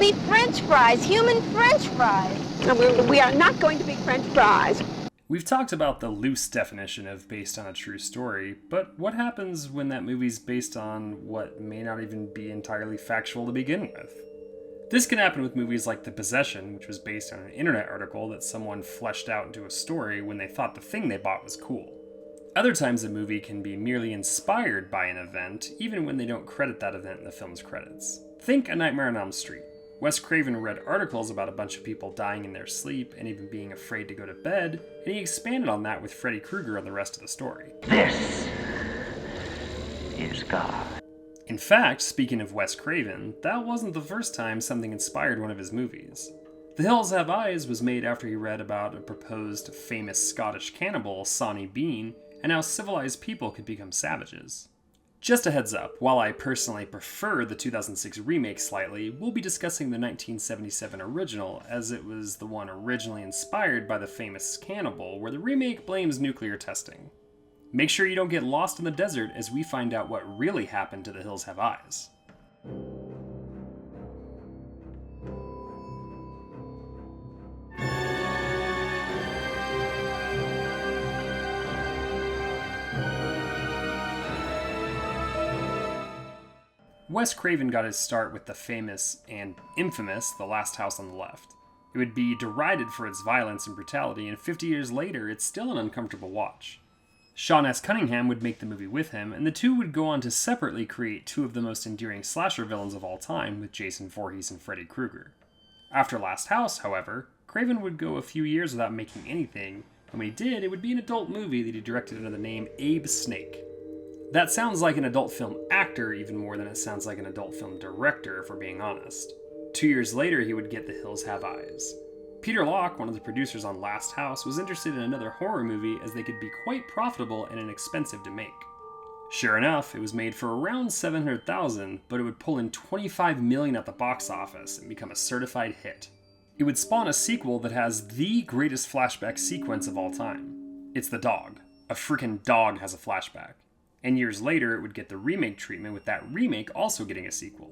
be French fries, human French fries. No, we are not going to be French fries. We've talked about the loose definition of based on a true story, but what happens when that movie's based on what may not even be entirely factual to begin with? This can happen with movies like The Possession, which was based on an internet article that someone fleshed out into a story when they thought the thing they bought was cool. Other times a movie can be merely inspired by an event, even when they don't credit that event in the film's credits. Think A Nightmare on Elm Street. Wes Craven read articles about a bunch of people dying in their sleep and even being afraid to go to bed, and he expanded on that with Freddy Kruger on the rest of the story. This is God. In fact, speaking of Wes Craven, that wasn't the first time something inspired one of his movies. The Hills Have Eyes was made after he read about a proposed famous Scottish cannibal, Sawney Bean, and how civilized people could become savages. Just a heads up, while I personally prefer the 2006 remake slightly, we'll be discussing the 1977 original, as it was the one originally inspired by the famous cannibal, where the remake blames nuclear testing. Make sure you don't get lost in the desert as we find out what really happened to The Hills Have Eyes. Wes Craven got his start with the famous and infamous The Last House on the Left. It would be derided for its violence and brutality, and 50 years later, it's still an uncomfortable watch. Sean S. Cunningham would make the movie with him, and the two would go on to separately create two of the most endearing slasher villains of all time with Jason Voorhees and Freddy Krueger. After Last House, however, Craven would go a few years without making anything, and when he did, it would be an adult movie that he directed under the name Abe Snake. That sounds like an adult film actor even more than it sounds like an adult film director, if we're being honest. 2 years later, he would get The Hills Have Eyes. Peter Locke, one of the producers on Last House, was interested in another horror movie as they could be quite profitable and inexpensive to make. Sure enough, it was made for around $700,000, but it would pull in $25 million at the box office and become a certified hit. It would spawn a sequel that has the greatest flashback sequence of all time. It's the dog. A freaking dog has a flashback. And years later, it would get the remake treatment, with that remake also getting a sequel.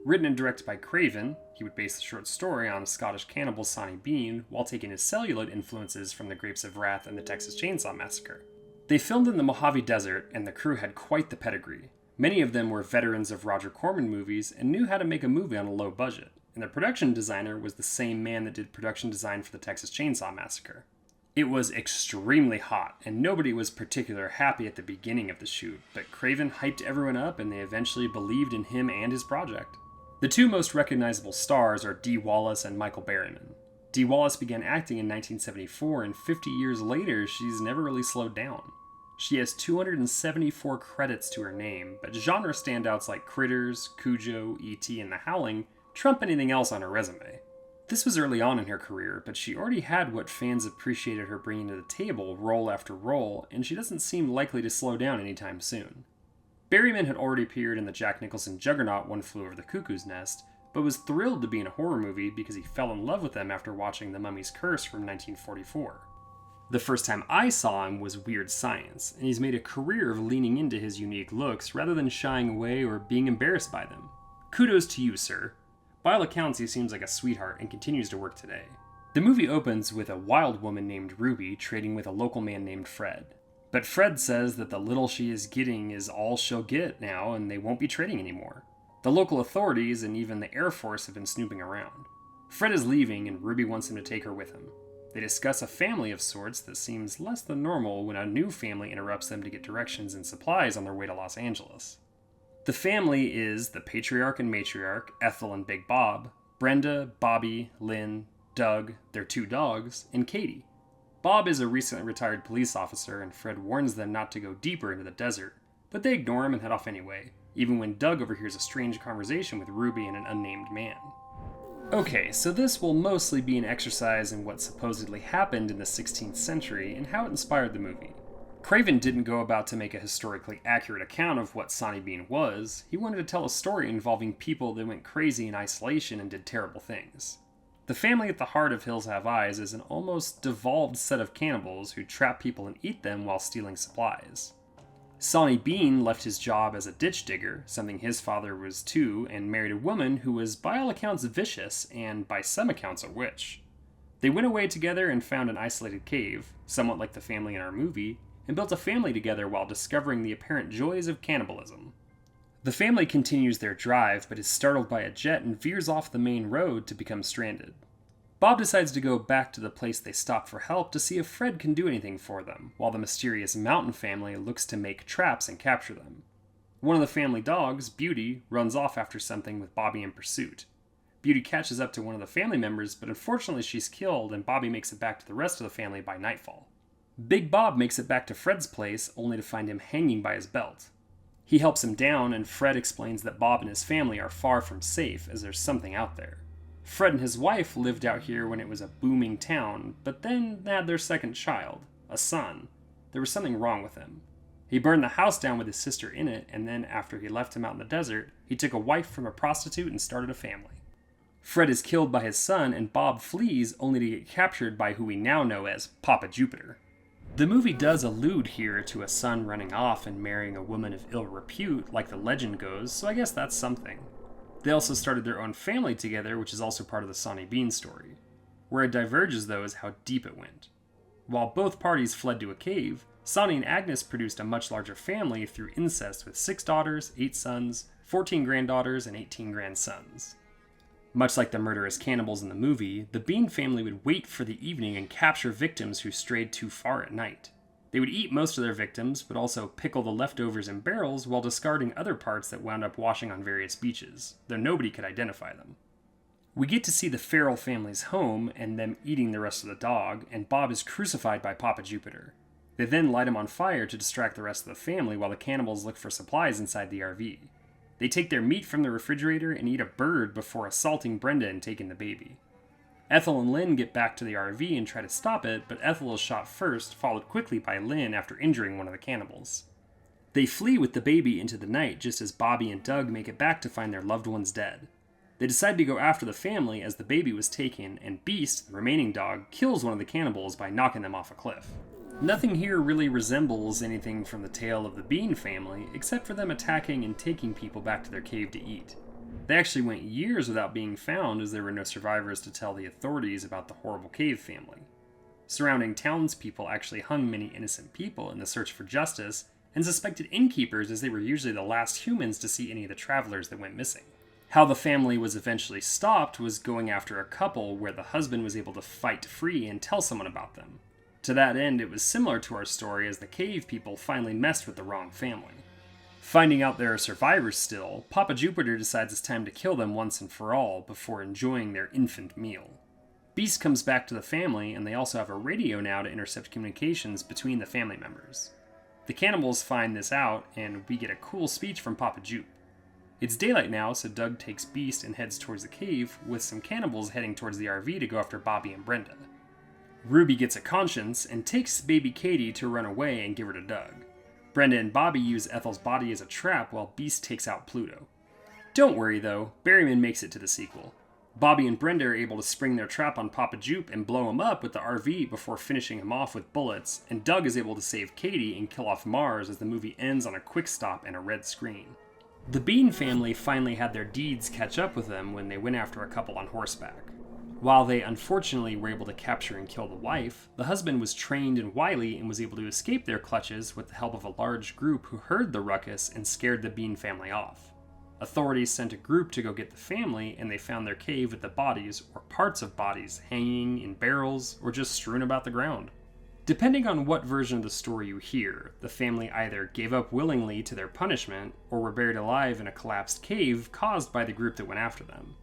Written and directed by Craven, he would base the short story on Scottish cannibal Sawney Bean, while taking his celluloid influences from the Grapes of Wrath and the Texas Chainsaw Massacre. They filmed in the Mojave Desert, and the crew had quite the pedigree. Many of them were veterans of Roger Corman movies and knew how to make a movie on a low budget, and the production designer was the same man that did production design for the Texas Chainsaw Massacre. It was extremely hot, and nobody was particularly happy at the beginning of the shoot, but Craven hyped everyone up and they eventually believed in him and his project. The two most recognizable stars are Dee Wallace and Michael Berryman. Dee Wallace began acting in 1974, and 50 years later, she's never really slowed down. She has 274 credits to her name, but genre standouts like Critters, Cujo, E.T., and The Howling trump anything else on her resume. This was early on in her career, but she already had what fans appreciated her bringing to the table role after role, and she doesn't seem likely to slow down anytime soon. Berryman had already appeared in the Jack Nicholson juggernaut One Flew Over the Cuckoo's Nest, but was thrilled to be in a horror movie because he fell in love with them after watching The Mummy's Curse from 1944. The first time I saw him was Weird Science, and he's made a career of leaning into his unique looks rather than shying away or being embarrassed by them. Kudos to you, sir. By all accounts, he seems like a sweetheart and continues to work today. The movie opens with a wild woman named Ruby trading with a local man named Fred. But Fred says that the little she is getting is all she'll get now, and they won't be trading anymore. The local authorities and even the Air Force have been snooping around. Fred is leaving, and Ruby wants him to take her with him. They discuss a family of sorts that seems less than normal when a new family interrupts them to get directions and supplies on their way to Los Angeles. The family is the patriarch and matriarch, Ethel and Big Bob, Brenda, Bobby, Lynn, Doug, their two dogs, and Katie. Bob is a recently retired police officer, and Fred warns them not to go deeper into the desert, but they ignore him and head off anyway, even when Doug overhears a strange conversation with Ruby and an unnamed man. Okay, so this will mostly be an exercise in what supposedly happened in the 16th century and how it inspired the movie. Craven didn't go about to make a historically accurate account of what Sawney Bean was. He wanted to tell a story involving people that went crazy in isolation and did terrible things. The family at the heart of Hills Have Eyes is an almost devolved set of cannibals who trap people and eat them while stealing supplies. Sawney Bean left his job as a ditch digger, something his father was too, and married a woman who was by all accounts vicious and by some accounts a witch. They went away together and found an isolated cave, somewhat like the family in our movie, and built a family together while discovering the apparent joys of cannibalism. The family continues their drive, but is startled by a jet and veers off the main road to become stranded. Bob decides to go back to the place they stopped for help to see if Fred can do anything for them, while the mysterious mountain family looks to make traps and capture them. One of the family dogs, Beauty, runs off after something with Bobby in pursuit. Beauty catches up to one of the family members, but unfortunately she's killed and Bobby makes it back to the rest of the family by nightfall. Big Bob makes it back to Fred's place, only to find him hanging by his belt. He helps him down, and Fred explains that Bob and his family are far from safe, as there's something out there. Fred and his wife lived out here when it was a booming town, but then they had their second child, a son. There was something wrong with him. He burned the house down with his sister in it, and then after he left him out in the desert, he took a wife from a prostitute and started a family. Fred is killed by his son, and Bob flees only to get captured by who we now know as Papa Jupiter. The movie does allude here to a son running off and marrying a woman of ill repute, like the legend goes, so I guess that's something. They also started their own family together, which is also part of the Sawney Bean story. Where it diverges, though, is how deep it went. While both parties fled to a cave, Sawney and Agnes produced a much larger family through incest with 6 daughters, 8 sons, 14 granddaughters, and 18 grandsons. Much like the murderous cannibals in the movie, the Bean family would wait for the evening and capture victims who strayed too far at night. They would eat most of their victims, but also pickle the leftovers in barrels while discarding other parts that wound up washing on various beaches, though nobody could identify them. We get to see the Farrell family's home and them eating the rest of the dog, and Bob is crucified by Papa Jupiter. They then light him on fire to distract the rest of the family while the cannibals look for supplies inside the RV. They take their meat from the refrigerator and eat a bird before assaulting Brenda and taking the baby. Ethel and Lynn get back to the RV and try to stop it, but Ethel is shot first, followed quickly by Lynn after injuring one of the cannibals. They flee with the baby into the night just as Bobby and Doug make it back to find their loved ones dead. They decide to go after the family as the baby was taken, and Beast, the remaining dog, kills one of the cannibals by knocking them off a cliff. Nothing here really resembles anything from the tale of the Bean family, except for them attacking and taking people back to their cave to eat. They actually went years without being found as there were no survivors to tell the authorities about the horrible cave family. Surrounding townspeople actually hung many innocent people in the search for justice, and suspected innkeepers as they were usually the last humans to see any of the travelers that went missing. How the family was eventually stopped was going after a couple where the husband was able to fight free and tell someone about them. To that end, it was similar to our story as the cave people finally messed with the wrong family. Finding out there are survivors still, Papa Jupiter decides it's time to kill them once and for all before enjoying their infant meal. Beast comes back to the family, and they also have a radio now to intercept communications between the family members. The cannibals find this out, and we get a cool speech from Papa Jupe. It's daylight now, so Doug takes Beast and heads towards the cave, with some cannibals heading towards the RV to go after Bobby and Brenda. Ruby gets a conscience and takes baby Katie to run away and give her to Doug. Brenda and Bobby use Ethel's body as a trap while Beast takes out Pluto. Don't worry though, Berryman makes it to the sequel. Bobby and Brenda are able to spring their trap on Papa Jupe and blow him up with the RV before finishing him off with bullets, and Doug is able to save Katie and kill off Mars as the movie ends on a quick stop and a red screen. The Bean family finally had their deeds catch up with them when they went after a couple on horseback. While they unfortunately were able to capture and kill the wife, the husband was trained and wily and was able to escape their clutches with the help of a large group who heard the ruckus and scared the Bean family off. Authorities sent a group to go get the family, and they found their cave with the bodies, or parts of bodies, hanging in barrels or just strewn about the ground. Depending on what version of the story you hear, the family either gave up willingly to their punishment or were buried alive in a collapsed cave caused by the group that went after them.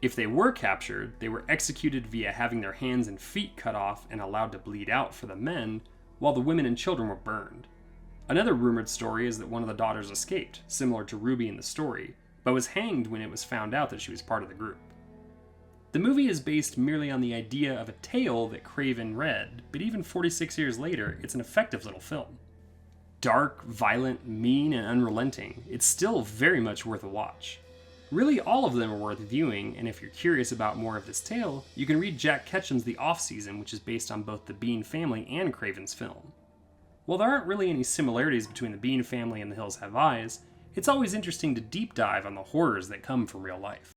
If they were captured, they were executed via having their hands and feet cut off and allowed to bleed out for the men, while the women and children were burned. Another rumored story is that one of the daughters escaped, similar to Ruby in the story, but was hanged when it was found out that she was part of the group. The movie is based merely on the idea of a tale that Craven read, but even 46 years later, it's an effective little film. Dark, violent, mean, and unrelenting, it's still very much worth a watch. Really, all of them are worth viewing, and if you're curious about more of this tale, you can read Jack Ketchum's The Off-Season, which is based on both the Bean family and Craven's film. While there aren't really any similarities between the Bean family and The Hills Have Eyes, it's always interesting to deep dive on the horrors that come from real life.